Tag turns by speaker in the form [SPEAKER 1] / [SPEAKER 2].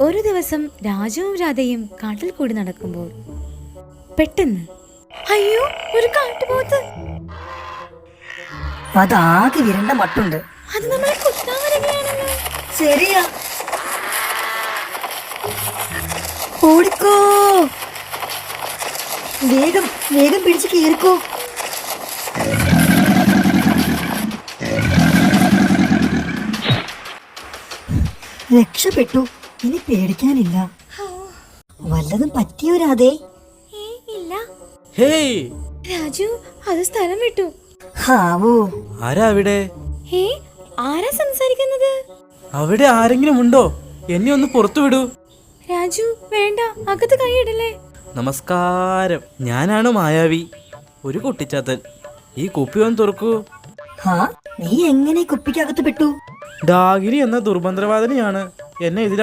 [SPEAKER 1] ഒരു ദിവസം രാജുവും രാധയും കാട്ടിൽ കൂടി നടക്കുമ്പോൾ പെട്ടെന്ന് അയ്യോ, ഒരു കാട്ടുപോത്ത്!
[SPEAKER 2] അതാകെ വിരണ്ട മട്ടുണ്ട്.
[SPEAKER 1] അത് നമ്മളെ കുത്താൻ വരികയാണല്ലോ.
[SPEAKER 2] ശരിയാ, ഓടിക്കോ, വേഗം വേഗം പിടിച്ച് കേറിക്കോ. രക്ഷപ്പെട്ടു, ഇനി പേടിക്കാനില്ല. വല്ലതും പറ്റിയോ രാധേ?
[SPEAKER 1] ഇല്ല
[SPEAKER 3] ഹേയ്
[SPEAKER 1] രാജു, അത് സ്ഥലം വിട്ടു.
[SPEAKER 2] ഹാവൂ,
[SPEAKER 3] ആരാ അവിടെ?
[SPEAKER 1] ആരാ സംസാരിക്കുന്നത്?
[SPEAKER 3] അവിടെ ആരെങ്കിലും ഉണ്ടോ? എന്നെ ഒന്ന് പുറത്തു വിടൂ.
[SPEAKER 1] രാജു വേണ്ട, അകത്ത് കൈയിടല്ലേ.
[SPEAKER 3] നമസ്കാരം, ഞാനാണ് മായാവി, ഒരു കുട്ടിച്ചാത്തൻ. ഈ കുപ്പി ഒന്ന് തുറക്കൂ.
[SPEAKER 2] ഹാ, നീ എങ്ങനെ കുപ്പിക്കകത്ത് പെട്ടു?
[SPEAKER 3] ഡാഗിനി എന്ന ദുർമന്ത്രവാദിനിയാണ് എന്നെ ഇതിൽ